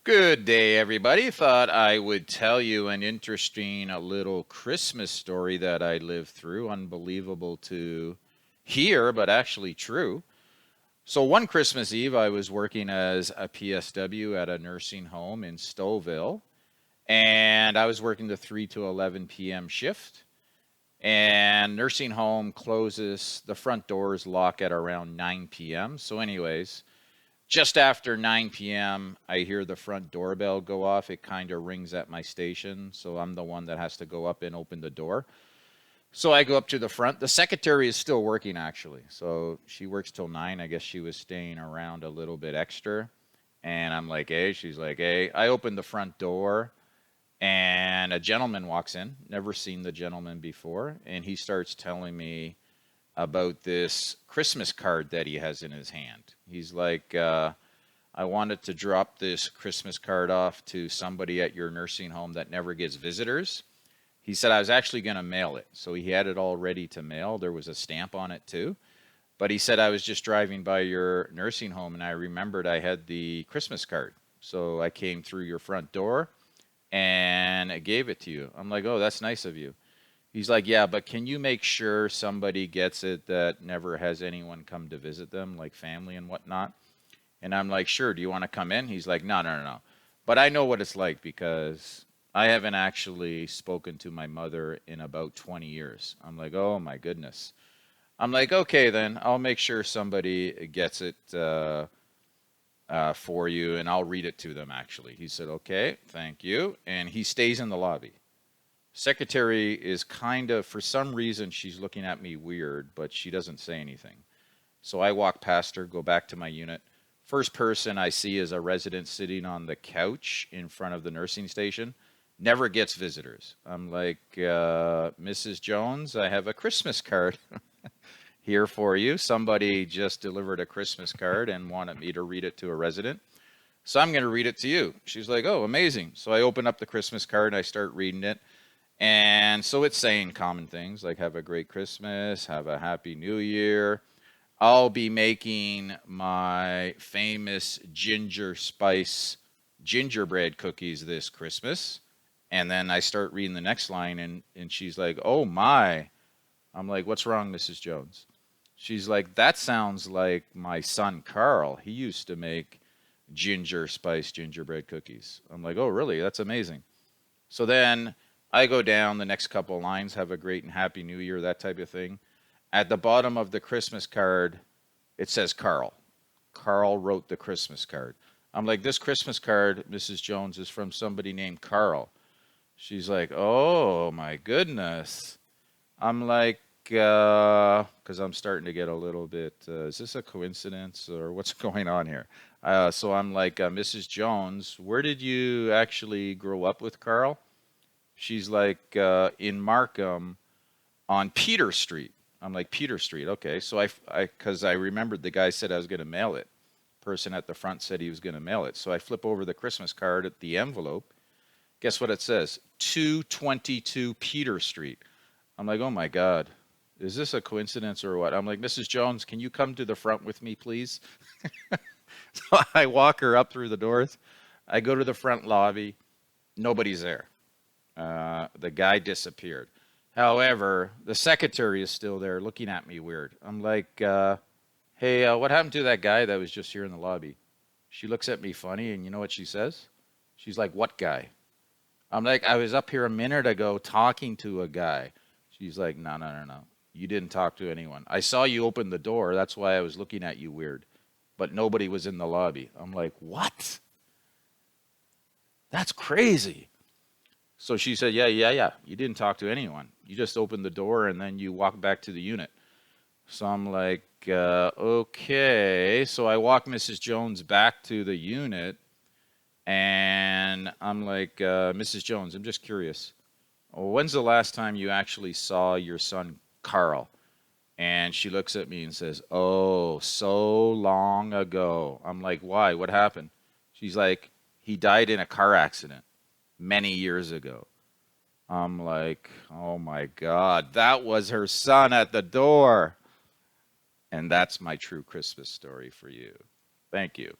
Good day, everybody. Thought I would tell you an interesting little Christmas story that I lived through. Unbelievable to hear, but actually true. So, one Christmas Eve, I was working as a PSW at a nursing home in Stouffville, and I was working the 3 to 11 p.m. shift. And nursing home closes, the front doors lock at around 9 p.m. So, anyways, just after 9 p.m., I hear the front doorbell go off. It kind of rings at my station, so I'm the one that has to go up and open the door. So I go up to the front. The secretary is still working, actually. So she works till 9. I guess she was staying around a little bit extra. And I'm like, hey, she's like, hey. I open the front door, and a gentleman walks in. Never seen the gentleman before. And he starts telling me about this Christmas card that he has in his hand. He's like, I wanted to drop this Christmas card off to somebody at your nursing home that never gets visitors. He said I was actually going to mail it. So he had it all ready to mail. There was a stamp on it too. But he said I was just driving by your nursing home and I remembered I had the Christmas card. So I came through your front door and I gave it to you. I'm like, oh, that's nice of you. He's like, yeah, but can you make sure somebody gets it that never has anyone come to visit them, like family and whatnot? And I'm like, sure, do you want to come in? He's like, no, no, no, no. But I know what it's like because I haven't actually spoken to my mother in about 20 years. I'm like, oh my goodness. I'm like, okay, then I'll make sure somebody gets it for you and I'll read it to them, actually. He said, okay, thank you. And he stays in the lobby. Secretary is kind of, for some reason, she's looking at me weird, but she doesn't say anything. So I walk past her, go back to my unit. First person I see is a resident sitting on the couch in front of the nursing station. Never gets visitors. I'm like, Mrs. Jones, I have a Christmas card here for you. Somebody just delivered a Christmas card and wanted me to read it to a resident. So I'm going to read it to you. She's like, oh, amazing. So I open up the Christmas card and I start reading it. And so it's saying common things like have a great Christmas, have a happy new year. I'll be making my famous ginger spice gingerbread cookies this Christmas. And then I start reading the next line and she's like, oh my. I'm like, what's wrong, Mrs. Jones? She's like, that sounds like my son Carl. He used to make ginger spice gingerbread cookies. I'm like, oh, really? That's amazing. So then I go down the next couple of lines, have a great and happy new year, that type of thing. At the bottom of the Christmas card, it says Carl. Carl wrote the Christmas card. I'm like, this Christmas card, Mrs. Jones, is from somebody named Carl. She's like, oh my goodness. I'm like, because I'm starting to get a little bit, is this a coincidence or what's going on here? So I'm like, Mrs. Jones, where did you actually grow up with Carl? She's like, in Markham on Peter Street. I'm like, Peter Street, okay. So because I remembered the guy said I was going to mail it. Person at the front said he was going to mail it. So I flip over the Christmas card at the envelope. Guess what it says? 222 Peter Street. I'm like, oh my God. Is this a coincidence or what? I'm like, Mrs. Jones, can you come to the front with me, please? So I walk her up through the doors. I go to the front lobby. Nobody's there. The guy disappeared. However, the secretary is still there looking at me weird. I'm like, hey, what happened to that guy that was just here in the lobby? She looks at me funny, and you know what she says? She's like, what guy? I'm like, I was up here a minute ago talking to a guy. She's like, no, no, no, no. You didn't talk to anyone. I saw you open the door. That's why I was looking at you weird. But nobody was in the lobby. I'm like, what? That's crazy. So she said, yeah, yeah, yeah. You didn't talk to anyone. You just opened the door and then you walked back to the unit. So I'm like, okay. So I walk Mrs. Jones back to the unit and I'm like, Mrs. Jones, I'm just curious. When's the last time you actually saw your son, Carl? And she looks at me and says, oh, so long ago. I'm like, why? What happened? She's like, he died in a car accident many years ago. I'm like, oh my God, that was her son at the door. And that's my true Christmas story for you. Thank you.